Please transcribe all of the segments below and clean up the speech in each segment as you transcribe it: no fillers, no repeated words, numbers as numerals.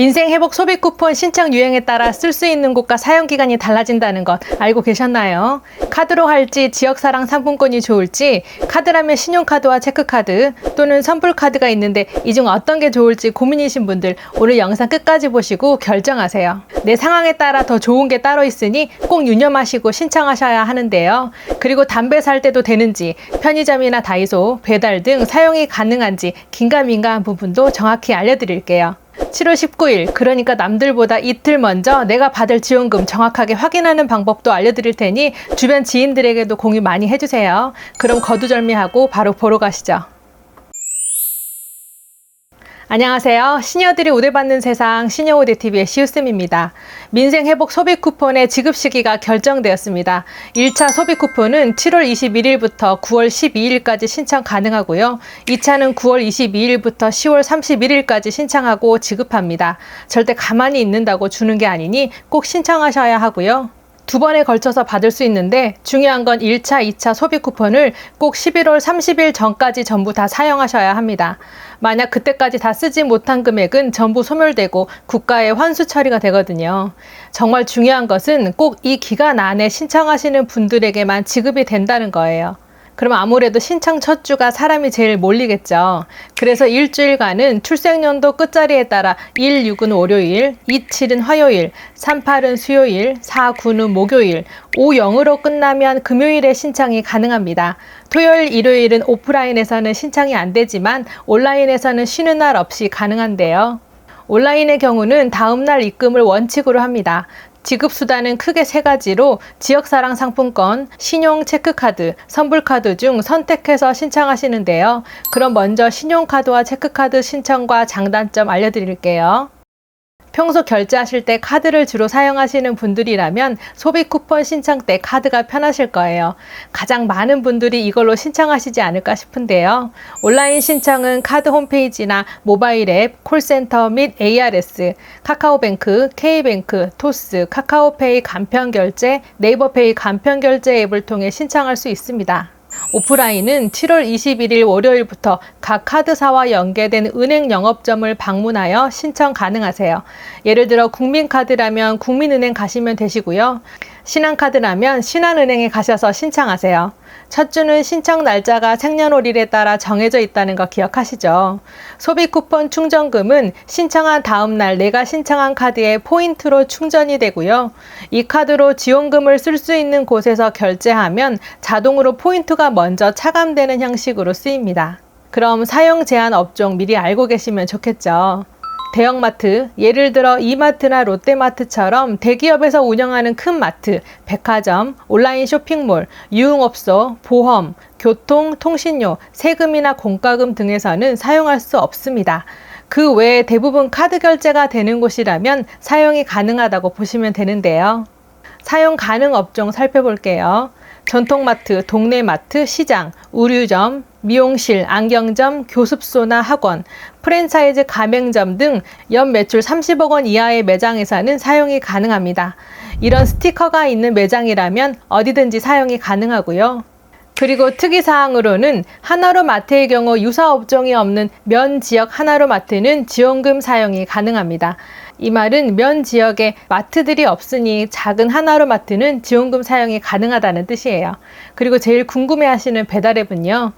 민생회복 소비 쿠폰 신청 유형에 따라 쓸 수 있는 곳과 사용 기간이 달라진다는 것 알고 계셨나요? 카드로 할지 지역사랑 상품권이 좋을지, 카드라면 신용카드와 체크카드 또는 선불카드가 있는데 이 중 어떤 게 좋을지 고민이신 분들 오늘 영상 끝까지 보시고 결정하세요. 내 상황에 따라 더 좋은 게 따로 있으니 꼭 유념하시고 신청하셔야 하는데요. 그리고 담배 살 때도 되는지, 편의점이나 다이소, 배달 등 사용이 가능한지 긴가민가한 부분도 정확히 알려드릴게요. 7월 19일, 그러니까 남들보다 이틀 먼저 내가 받을 지원금 정확하게 확인하는 방법도 알려드릴 테니 주변 지인들에게도 공유 많이 해주세요. 그럼 거두절미하고 바로 보러 가시죠. 안녕하세요. 시니어들이 우대받는 세상 시니어우대TV의 시우쌤입니다. 민생회복 소비쿠폰의 지급 시기가 결정되었습니다. 1차 소비쿠폰은 7월 21일부터 9월 12일까지 신청 가능하고요. 2차는 9월 22일부터 10월 31일까지 신청하고 지급합니다. 절대 가만히 있는다고 주는 게 아니니 꼭 신청하셔야 하고요. 두 번에 걸쳐서 받을 수 있는데 중요한 건 1차, 2차 소비 쿠폰을 꼭 11월 30일 전까지 전부 다 사용하셔야 합니다. 만약 그때까지 다 쓰지 못한 금액은 전부 소멸되고 국가에 환수 처리가 되거든요. 정말 중요한 것은 꼭 이 기간 안에 신청하시는 분들에게만 지급이 된다는 거예요. 그럼 아무래도 신청 첫 주가 사람이 제일 몰리겠죠. 그래서 일주일간은 출생연도 끝자리에 따라 1, 6은 월요일, 2, 7은 화요일, 3, 8은 수요일, 4, 9는 목요일, 5, 0으로 끝나면 금요일에 신청이 가능합니다. 토요일, 일요일은 오프라인에서는 신청이 안 되지만 온라인에서는 쉬는 날 없이 가능한데요. 온라인의 경우는 다음날 입금을 원칙으로 합니다. 지급수단은 크게 세 가지로 지역사랑 상품권, 신용 체크카드, 선불카드 중 선택해서 신청하시는데요. 그럼 먼저 신용카드와 체크카드 신청과 장단점 알려드릴게요. 평소 결제하실 때 카드를 주로 사용하시는 분들이라면 소비 쿠폰 신청 때 카드가 편하실 거예요. 가장 많은 분들이 이걸로 신청하시지 않을까 싶은데요. 온라인 신청은 카드 홈페이지나 모바일 앱, 콜센터 및 ARS, 카카오뱅크, K뱅크, 토스, 카카오페이 간편결제, 네이버페이 간편결제 앱을 통해 신청할 수 있습니다. 오프라인은 7월 21일 월요일부터 각 카드사와 연계된 은행 영업점을 방문하여 신청 가능하세요. 예를 들어 국민카드라면 국민은행 가시면 되시고요. 신한카드라면 신한은행에 가셔서 신청하세요. 첫 주는 신청 날짜가 생년월일에 따라 정해져 있다는 거 기억하시죠? 소비쿠폰 충전금은 신청한 다음 날 내가 신청한 카드에 포인트로 충전이 되고요. 이 카드로 지원금을 쓸 수 있는 곳에서 결제하면 자동으로 포인트가 먼저 차감되는 형식으로 쓰입니다. 그럼 사용 제한 업종 미리 알고 계시면 좋겠죠. 대형마트, 예를 들어 이마트나 롯데마트처럼 대기업에서 운영하는 큰 마트, 백화점, 온라인 쇼핑몰, 유흥업소, 보험, 교통, 통신료, 세금이나 공과금 등에서는 사용할 수 없습니다. 그 외에 대부분 카드 결제가 되는 곳이라면 사용이 가능하다고 보시면 되는데요. 사용 가능 업종 살펴볼게요. 전통마트, 동네마트, 시장, 의류점, 미용실, 안경점, 교습소나 학원, 프랜차이즈 가맹점 등 연 매출 30억 원 이하의 매장에서는 사용이 가능합니다. 이런 스티커가 있는 매장이라면 어디든지 사용이 가능하고요. 그리고 특이사항으로는 하나로마트의 경우 유사업종이 없는 면 지역 하나로마트는 지원금 사용이 가능합니다. 이 말은 면 지역에 마트들이 없으니 작은 하나로마트는 지원금 사용이 가능하다는 뜻이에요. 그리고 제일 궁금해하시는 배달앱은요.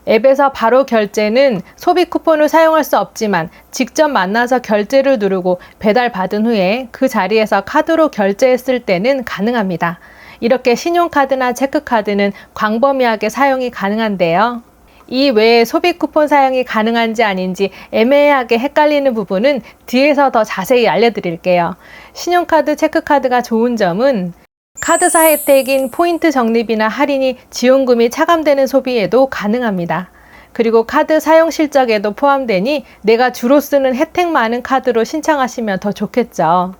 앱에서 바로 결제는 소비 쿠폰을 사용할 수 없지만 직접 만나서 결제를 누르고 배달 받은 후에 그 자리에서 카드로 결제했을 때는 가능합니다. 이렇게 신용카드나 체크카드는 광범위하게 사용이 가능한데요. 이 외에 소비 쿠폰 사용이 가능한지 아닌지 애매하게 헷갈리는 부분은 뒤에서 더 자세히 알려드릴게요. 신용카드, 체크카드가 좋은 점은 카드사 혜택인 포인트 적립이나 할인이 지원금이 차감되는 소비에도 가능합니다. 그리고 카드 사용 실적에도 포함되니 내가 주로 쓰는 혜택 많은 카드로 신청하시면 더 좋겠죠.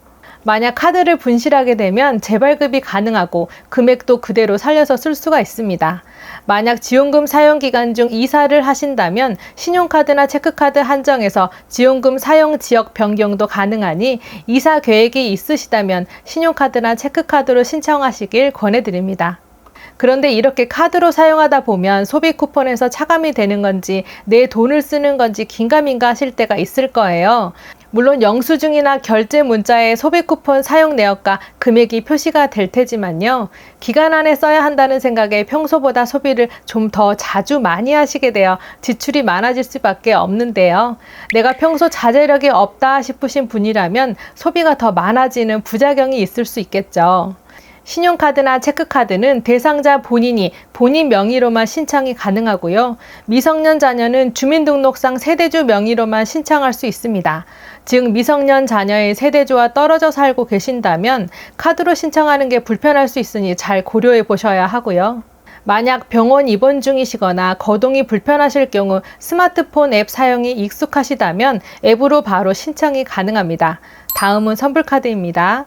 만약 카드를 분실하게 되면 재발급이 가능하고 금액도 그대로 살려서 쓸 수가 있습니다. 만약 지원금 사용 기간 중 이사를 하신다면 신용카드나 체크카드 한정에서 지원금 사용 지역 변경도 가능하니 이사 계획이 있으시다면 신용카드나 체크카드로 신청하시길 권해드립니다. 그런데 이렇게 카드로 사용하다 보면 소비 쿠폰에서 차감이 되는 건지 내 돈을 쓰는 건지 긴가민가 하실 때가 있을 거예요. 물론 영수증이나 결제 문자에 소비 쿠폰 사용 내역과 금액이 표시가 될 테지만요. 기간 안에 써야 한다는 생각에 평소보다 소비를 좀 더 자주 많이 하시게 되어 지출이 많아질 수밖에 없는데요. 내가 평소 자제력이 없다 싶으신 분이라면 소비가 더 많아지는 부작용이 있을 수 있겠죠. 신용카드나 체크카드는 대상자 본인이 본인 명의로만 신청이 가능하고요. 미성년 자녀는 주민등록상 세대주 명의로만 신청할 수 있습니다. 즉 미성년 자녀의 세대주와 떨어져 살고 계신다면 카드로 신청하는 게 불편할 수 있으니 잘 고려해 보셔야 하고요. 만약 병원 입원 중이시거나 거동이 불편하실 경우 스마트폰 앱 사용이 익숙하시다면 앱으로 바로 신청이 가능합니다. 다음은 선불카드입니다.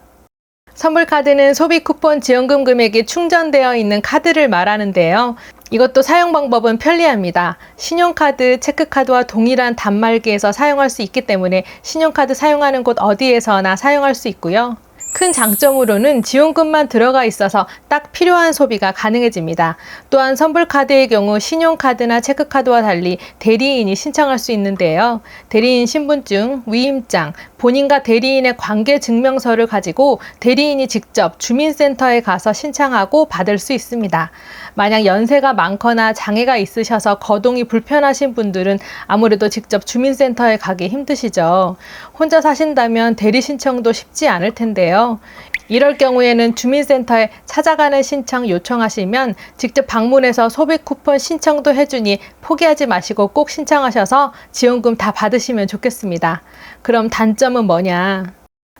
선불카드는 소비 쿠폰 지원금 금액이 충전되어 있는 카드를 말하는데요. 이것도 사용 방법은 편리합니다. 신용카드, 체크카드와 동일한 단말기에서 사용할 수 있기 때문에 신용카드 사용하는 곳 어디에서나 사용할 수 있고요. 큰 장점으로는 지원금만 들어가 있어서 딱 필요한 소비가 가능해집니다. 또한 선불카드의 경우 신용카드나 체크카드와 달리 대리인이 신청할 수 있는데요. 대리인 신분증, 위임장, 본인과 대리인의 관계 증명서를 가지고 대리인이 직접 주민센터에 가서 신청하고 받을 수 있습니다. 만약 연세가 많거나 장애가 있으셔서 거동이 불편하신 분들은 아무래도 직접 주민센터에 가기 힘드시죠. 혼자 사신다면 대리 신청도 쉽지 않을 텐데요. 이럴 경우에는 주민센터에 찾아가는 신청 요청하시면 직접 방문해서 소비 쿠폰 신청도 해주니 포기하지 마시고 꼭 신청하셔서 지원금 다 받으시면 좋겠습니다. 그럼 단점은 뭐냐?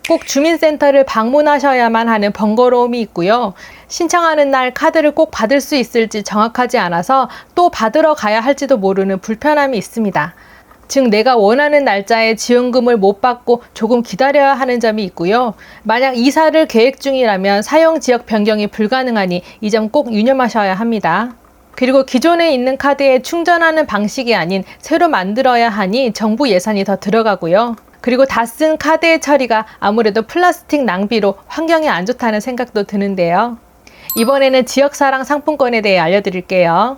꼭 주민센터를 방문하셔야만 하는 번거로움이 있고요. 신청하는 날 카드를 꼭 받을 수 있을지 정확하지 않아서 또 받으러 가야 할지도 모르는 불편함이 있습니다. 즉 내가 원하는 날짜에 지원금을 못 받고 조금 기다려야 하는 점이 있고요. 만약 이사를 계획 중이라면 사용 지역 변경이 불가능하니 이 점 꼭 유념하셔야 합니다. 그리고 기존에 있는 카드에 충전하는 방식이 아닌 새로 만들어야 하니 정부 예산이 더 들어가고요. 그리고 다 쓴 카드의 처리가 아무래도 플라스틱 낭비로 환경에 안 좋다는 생각도 드는데요. 이번에는 지역사랑 상품권에 대해 알려드릴게요.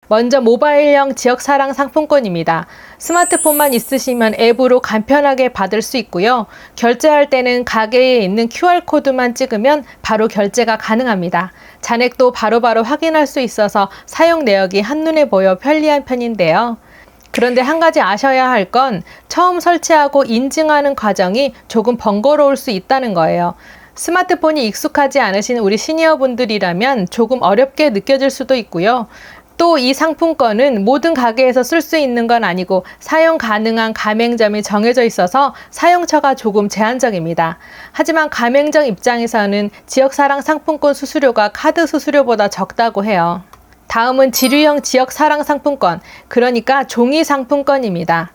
먼저 모바일형 지역사랑 상품권입니다. 스마트폰만 있으시면 앱으로 간편하게 받을 수 있고요. 결제할 때는 가게에 있는 QR코드만 찍으면 바로 결제가 가능합니다. 잔액도 바로바로 확인할 수 있어서 사용 내역이 한눈에 보여 편리한 편인데요. 그런데 한 가지 아셔야 할 건 처음 설치하고 인증하는 과정이 조금 번거로울 수 있다는 거예요. 스마트폰이 익숙하지 않으신 우리 시니어분들이라면 조금 어렵게 느껴질 수도 있고요. 또 이 상품권은 모든 가게에서 쓸 수 있는 건 아니고 사용 가능한 가맹점이 정해져 있어서 사용처가 조금 제한적입니다. 하지만 가맹점 입장에서는 지역사랑 상품권 수수료가 카드 수수료보다 적다고 해요. 다음은 지류형 지역사랑 상품권, 그러니까 종이 상품권입니다.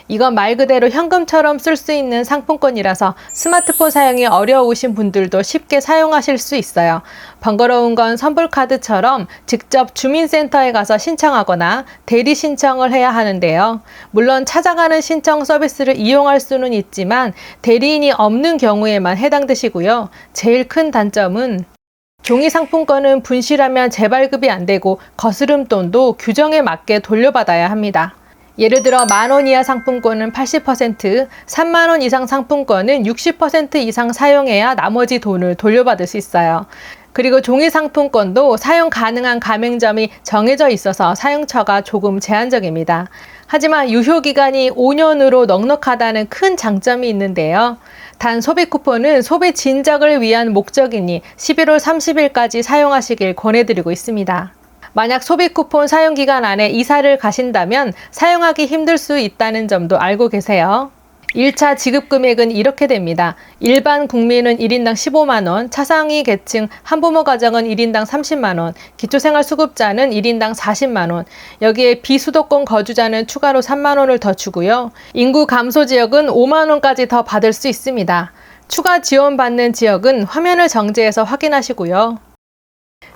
이건 말 그대로 현금처럼 쓸 수 있는 상품권이라서 스마트폰 사용이 어려우신 분들도 쉽게 사용하실 수 있어요. 번거로운 건 선불카드처럼 직접 주민센터에 가서 신청하거나 대리 신청을 해야 하는데요. 물론 찾아가는 신청 서비스를 이용할 수는 있지만 대리인이 없는 경우에만 해당되시고요. 제일 큰 단점은 종이 상품권은 분실하면 재발급이 안 되고 거스름돈도 규정에 맞게 돌려받아야 합니다. 예를 들어 10,000원 이하 상품권은 80%, 30,000원 이상 상품권은 60% 이상 사용해야 나머지 돈을 돌려받을 수 있어요. 그리고 종이 상품권도 사용 가능한 가맹점이 정해져 있어서 사용처가 조금 제한적입니다. 하지만 유효기간이 5년으로 넉넉하다는 큰 장점이 있는데요. 단 소비 쿠폰은 소비 진작을 위한 목적이니 11월 30일까지 사용하시길 권해드리고 있습니다. 만약 소비 쿠폰 사용 기간 안에 이사를 가신다면 사용하기 힘들 수 있다는 점도 알고 계세요. 1차 지급 금액은 이렇게 됩니다. 일반 국민은 1인당 15만원, 차상위 계층 한부모 가정은 1인당 30만원, 기초생활수급자는 1인당 40만원, 여기에 비수도권 거주자는 추가로 3만원을 더 주고요. 인구 감소 지역은 5만원까지 더 받을 수 있습니다. 추가 지원받는 지역은 화면을 정지해서 확인하시고요.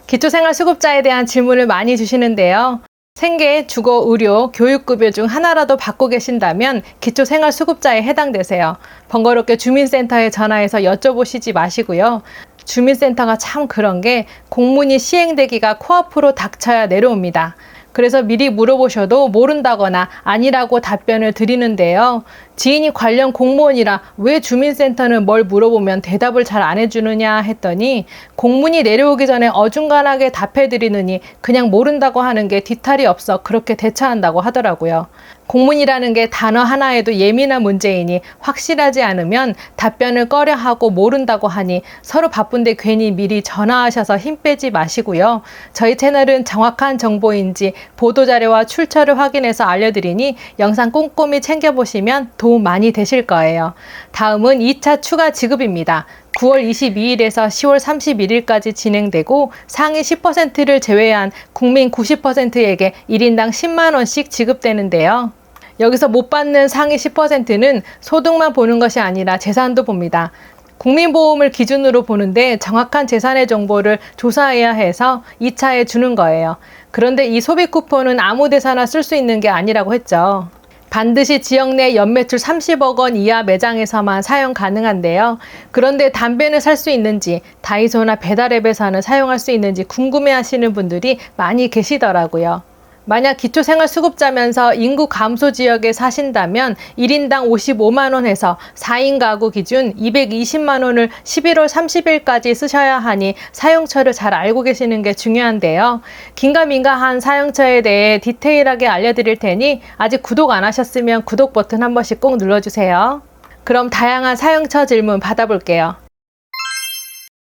기초생활수급자에 대한 질문을 많이 주시는데요. 생계, 주거, 의료, 교육급여 중 하나라도 받고 계신다면 기초생활수급자에 해당되세요. 번거롭게 주민센터에 전화해서 여쭤보시지 마시고요. 주민센터가 참 그런 게 공문이 시행되기가 코앞으로 닥쳐야 내려옵니다. 그래서 미리 물어보셔도 모른다거나 아니라고 답변을 드리는데요. 지인이 관련 공무원이라 왜 주민센터는 뭘 물어보면 대답을 잘 안 해주느냐 했더니 공문이 내려오기 전에 어중간하게 답해드리느니 그냥 모른다고 하는 게 뒤탈이 없어 그렇게 대처한다고 하더라고요. 공문이라는 게 단어 하나에도 예민한 문제이니 확실하지 않으면 답변을 꺼려하고 모른다고 하니 서로 바쁜데 괜히 미리 전화하셔서 힘 빼지 마시고요. 저희 채널은 정확한 정보인지 보도자료와 출처를 확인해서 알려드리니 영상 꼼꼼히 챙겨보시면 도움 많이 되실 거예요. 다음은 2차 추가 지급입니다. 9월 22일에서 10월 31일까지 진행되고 상위 10%를 제외한 국민 90%에게 1인당 10만 원씩 지급되는데요. 여기서 못 받는 상위 10%는 소득만 보는 것이 아니라 재산도 봅니다. 국민보험을 기준으로 보는데 정확한 재산의 정보를 조사해야 해서 2차에 주는 거예요. 그런데 이 소비 쿠폰은 아무 데서나 쓸 수 있는 게 아니라고 했죠. 반드시 지역 내 연매출 30억 원 이하 매장에서만 사용 가능한데요. 그런데 담배는 살 수 있는지, 다이소나 배달앱에서는 사용할 수 있는지 궁금해 하시는 분들이 많이 계시더라고요. 만약 기초생활수급자면서 인구 감소 지역에 사신다면 1인당 55만 원 해서 4인 가구 기준 220만 원을 11월 30일까지 쓰셔야 하니 사용처를 잘 알고 계시는 게 중요한데요. 긴가민가한 사용처에 대해 디테일하게 알려드릴 테니 아직 구독 안 하셨으면 구독 버튼 한 번씩 꼭 눌러주세요. 그럼 다양한 사용처 질문 받아볼게요.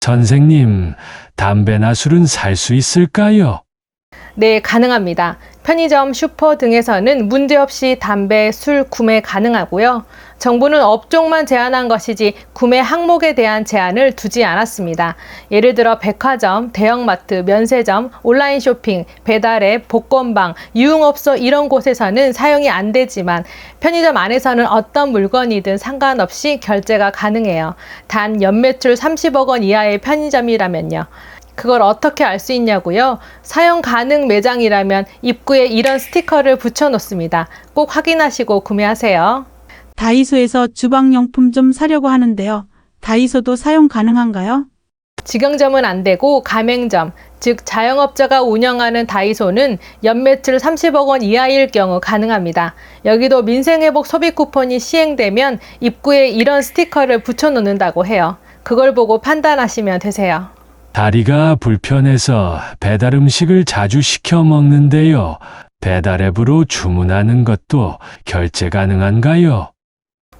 선생님, 담배나 술은 살 수 있을까요? 네, 가능합니다. 편의점, 슈퍼 등에서는 문제없이 담배, 술 구매 가능하고요. 정부는 업종만 제한한 것이지 구매 항목에 대한 제한을 두지 않았습니다. 예를 들어 백화점, 대형마트, 면세점, 온라인 쇼핑, 배달앱, 복권방, 유흥업소 이런 곳에서는 사용이 안 되지만 편의점 안에서는 어떤 물건이든 상관없이 결제가 가능해요. 단 연매출 30억 원 이하의 편의점이라면요. 그걸 어떻게 알 수 있냐고요? 사용 가능 매장이라면 입구에 이런 스티커를 붙여 놓습니다. 꼭 확인하시고 구매하세요. 다이소에서 주방용품 좀 사려고 하는데요. 다이소도 사용 가능한가요? 직영점은 안 되고 가맹점, 즉 자영업자가 운영하는 다이소는 연매출 30억 원 이하일 경우 가능합니다. 여기도 민생회복 소비 쿠폰이 시행되면 입구에 이런 스티커를 붙여 놓는다고 해요. 그걸 보고 판단하시면 되세요. 다리가 불편해서 배달 음식을 자주 시켜 먹는데요. 배달 앱으로 주문하는 것도 결제 가능한가요?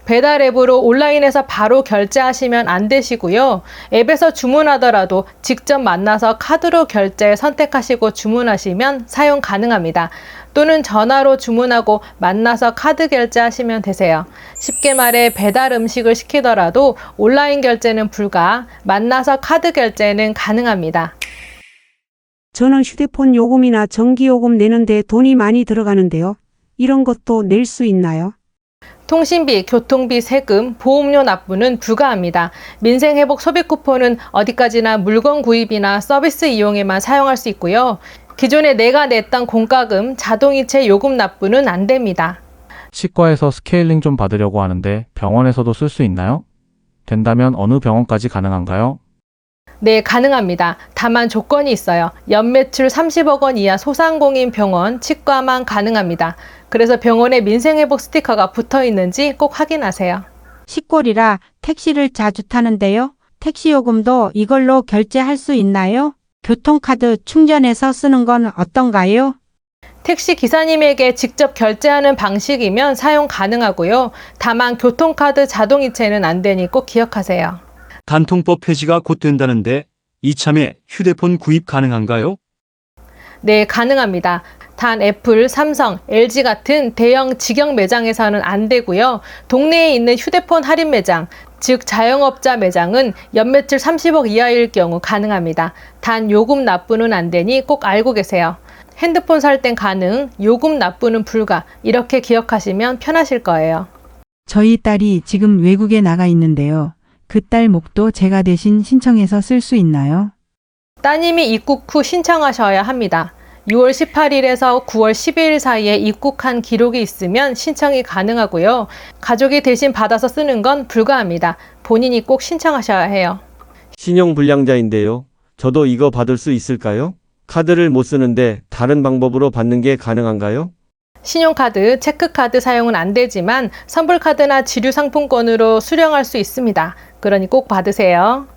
배달 앱으로 온라인에서 바로 결제하시면 안 되시고요. 앱에서 주문하더라도 직접 만나서 카드로 결제 선택하시고 주문하시면 사용 가능합니다. 또는 전화로 주문하고 만나서 카드 결제하시면 되세요. 쉽게 말해 배달 음식을 시키더라도 온라인 결제는 불가, 만나서 카드 결제는 가능합니다. 저는 휴대폰 요금이나 전기요금 내는데 돈이 많이 들어가는데요. 이런 것도 낼 수 있나요? 통신비, 교통비, 세금, 보험료 납부는 불가합니다. 민생회복 소비쿠폰은 어디까지나 물건 구입이나 서비스 이용에만 사용할 수 있고요. 기존에 내가 냈던 공과금, 자동이체 요금 납부는 안 됩니다. 치과에서 스케일링 좀 받으려고 하는데 병원에서도 쓸 수 있나요? 된다면 어느 병원까지 가능한가요? 네, 가능합니다. 다만 조건이 있어요. 연매출 30억 원 이하 소상공인 병원, 치과만 가능합니다. 그래서 병원에 민생회복 스티커가 붙어 있는지 꼭 확인하세요. 시골이라 택시를 자주 타는데요. 택시 요금도 이걸로 결제할 수 있나요? 교통카드 충전해서 쓰는 건 어떤가요? 택시 기사님에게 직접 결제하는 방식이면 사용 가능하고요. 다만 교통카드 자동이체는 안 되니 꼭 기억하세요. 단통법 폐지가 곧 된다는데 이참에 휴대폰 구입 가능한가요? 네, 가능합니다. 단 애플, 삼성, LG 같은 대형 직영 매장에서는 안 되고요. 동네에 있는 휴대폰 할인 매장, 즉 자영업자 매장은 연매출 30억 이하일 경우 가능합니다. 단 요금 납부는 안 되니 꼭 알고 계세요. 핸드폰 살 땐 가능, 요금 납부는 불가, 이렇게 기억하시면 편하실 거예요. 저희 딸이 지금 외국에 나가 있는데요. 그 딸 목도 제가 대신 신청해서 쓸 수 있나요? 따님이 입국 후 신청하셔야 합니다. 6월 18일에서 9월 12일 사이에 입국한 기록이 있으면 신청이 가능하고요. 가족이 대신 받아서 쓰는 건 불가합니다. 본인이 꼭 신청하셔야 해요. 신용불량자인데요. 저도 이거 받을 수 있을까요? 카드를 못 쓰는데 다른 방법으로 받는 게 가능한가요? 신용카드, 체크카드 사용은 안 되지만 선불카드나 지류 상품권으로 수령할 수 있습니다. 그러니 꼭 받으세요.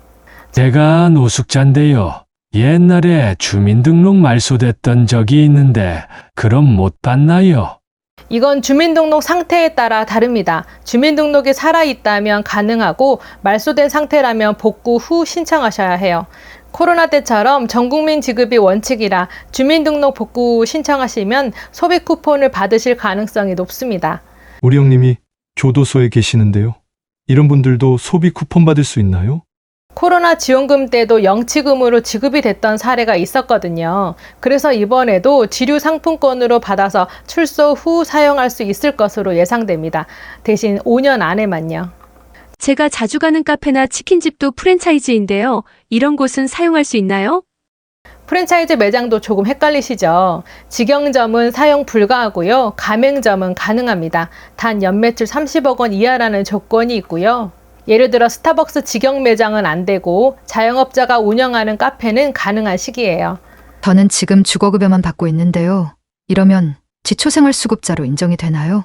제가 노숙자인데요. 옛날에 주민등록 말소됐던 적이 있는데 그럼 못 받나요? 이건 주민등록 상태에 따라 다릅니다. 주민등록이 살아있다면 가능하고 말소된 상태라면 복구 후 신청하셔야 해요. 코로나 때처럼 전국민 지급이 원칙이라 주민등록 복구 후 신청하시면 소비 쿠폰을 받으실 가능성이 높습니다. 우리 형님이 교도소에 계시는데요. 이런 분들도 소비 쿠폰 받을 수 있나요? 코로나 지원금 때도 영치금으로 지급이 됐던 사례가 있었거든요. 그래서 이번에도 지류 상품권으로 받아서 출소 후 사용할 수 있을 것으로 예상됩니다. 대신 5년 안에만요. 제가 자주 가는 카페나 치킨집도 프랜차이즈인데요. 이런 곳은 사용할 수 있나요? 프랜차이즈 매장도 조금 헷갈리시죠? 직영점은 사용 불가하고요. 가맹점은 가능합니다. 단 연매출 30억 원 이하라는 조건이 있고요. 예를 들어 스타벅스 직영 매장은 안 되고 자영업자가 운영하는 카페는 가능한 시기예요. 저는 지금 주거급여만 받고 있는데요. 이러면 기초생활수급자로 인정이 되나요?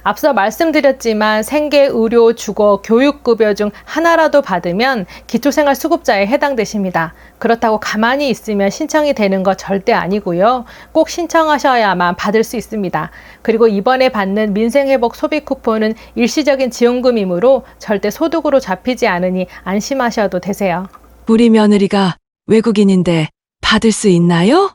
앞서 말씀드렸지만 생계, 의료, 주거, 교육급여 중 하나라도 받으면 기초생활수급자에 해당되십니다. 그렇다고 가만히 있으면 신청이 되는 거 절대 아니고요. 꼭 신청하셔야만 받을 수 있습니다. 그리고 이번에 받는 민생회복 소비 쿠폰은 일시적인 지원금이므로 절대 소득으로 잡히지 않으니 안심하셔도 되세요. 우리 며느리가 외국인인데 받을 수 있나요?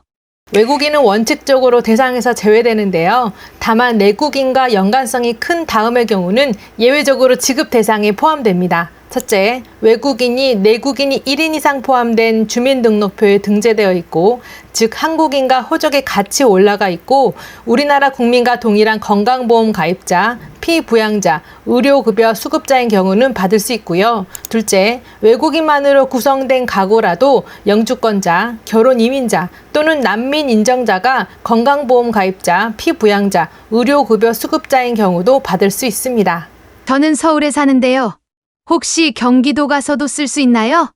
외국인은 원칙적으로 대상에서 제외되는데요. 다만 내국인과 연관성이 큰 다음의 경우는 예외적으로 지급 대상에 포함됩니다. 첫째, 외국인이 내국인이 1인 이상 포함된 주민등록표에 등재되어 있고, 즉 한국인과 호적이 같이 올라가 있고 우리나라 국민과 동일한 건강보험 가입자, 피부양자, 의료급여 수급자인 경우는 받을 수 있고요. 둘째, 외국인만으로 구성된 가구라도 영주권자, 결혼 이민자 또는 난민 인정자가 건강보험 가입자, 피부양자, 의료급여 수급자인 경우도 받을 수 있습니다. 저는 서울에 사는데요. 혹시 경기도 가서도 쓸 수 있나요?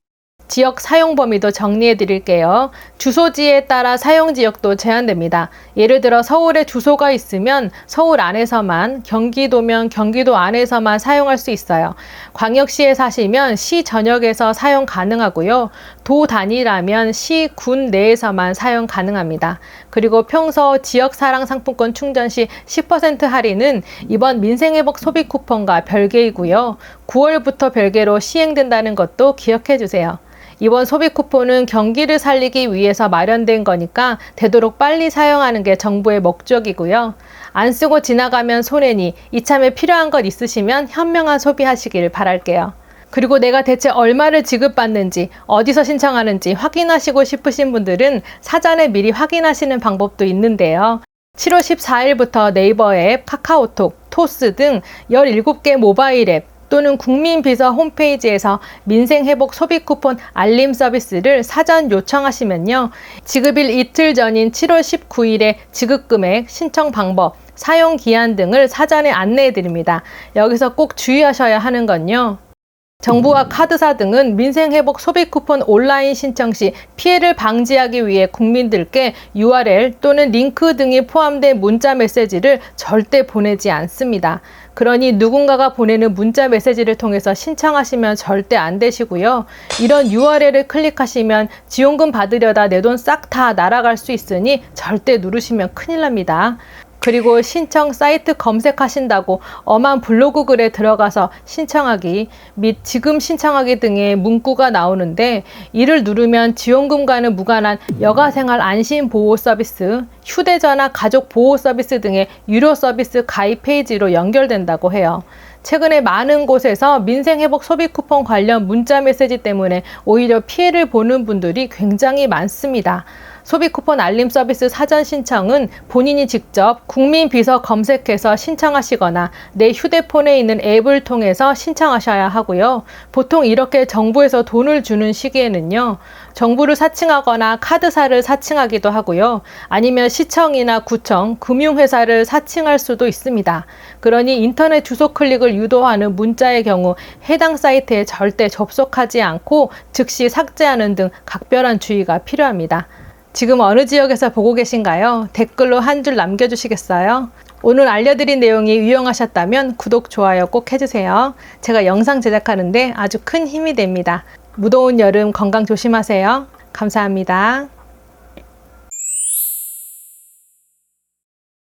지역 사용 범위도 정리해 드릴게요. 주소지에 따라 사용 지역도 제한됩니다. 예를 들어 서울에 주소가 있으면 서울 안에서만, 경기도면 경기도 안에서만 사용할 수 있어요. 광역시에 사시면 시 전역에서 사용 가능하고요. 도 단위라면 시, 군 내에서만 사용 가능합니다. 그리고 평소 지역사랑 상품권 충전 시 10% 할인은 이번 민생회복 소비 쿠폰과 별개이고요. 9월부터 별개로 시행된다는 것도 기억해 주세요. 이번 소비 쿠폰은 경기를 살리기 위해서 마련된 거니까 되도록 빨리 사용하는 게 정부의 목적이고요. 안 쓰고 지나가면 손해니 이참에 필요한 것 있으시면 현명한 소비하시길 바랄게요. 그리고 내가 대체 얼마를 지급받는지, 어디서 신청하는지 확인하시고 싶으신 분들은 사전에 미리 확인하시는 방법도 있는데요. 7월 14일부터 네이버 앱, 카카오톡, 토스 등 17개 모바일 앱 또는 국민비서 홈페이지에서 민생회복 소비 쿠폰 알림 서비스를 사전 요청하시면요. 지급일 이틀 전인 7월 19일에 지급금액, 신청 방법, 사용 기한 등을 사전에 안내해 드립니다. 여기서 꼭 주의하셔야 하는 건요. 정부와 카드사 등은 민생회복 소비 쿠폰 온라인 신청 시 피해를 방지하기 위해 국민들께 URL 또는 링크 등이 포함된 문자 메시지를 절대 보내지 않습니다. 그러니 누군가가 보내는 문자 메시지를 통해서 신청하시면 절대 안 되시고요. 이런 URL을 클릭하시면 지원금 받으려다 내 돈 싹 다 날아갈 수 있으니 절대 누르시면 큰일 납니다. 그리고 신청 사이트 검색하신다고 엄한 블로그 글에 들어가서 신청하기 및 지금 신청하기 등의 문구가 나오는데 이를 누르면 지원금과는 무관한 여가생활 안심보호 서비스, 휴대전화 가족 보호 서비스 등의 유료 서비스 가입 페이지로 연결된다고 해요. 최근에 많은 곳에서 민생회복 소비 쿠폰 관련 문자 메시지 때문에 오히려 피해를 보는 분들이 굉장히 많습니다. 소비 쿠폰 알림 서비스 사전 신청은 본인이 직접 국민비서 검색해서 신청하시거나 내 휴대폰에 있는 앱을 통해서 신청하셔야 하고요. 보통 이렇게 정부에서 돈을 주는 시기에는요. 정부를 사칭하거나 카드사를 사칭하기도 하고요. 아니면 시청이나 구청, 금융회사를 사칭할 수도 있습니다. 그러니 인터넷 주소 클릭을 유도하는 문자의 경우 해당 사이트에 절대 접속하지 않고 즉시 삭제하는 등 각별한 주의가 필요합니다. 지금 어느 지역에서 보고 계신가요? 댓글로 한 줄 남겨주시겠어요? 오늘 알려드린 내용이 유용하셨다면 구독, 좋아요 꼭 해주세요. 제가 영상 제작하는데 아주 큰 힘이 됩니다. 무더운 여름 건강 조심하세요. 감사합니다.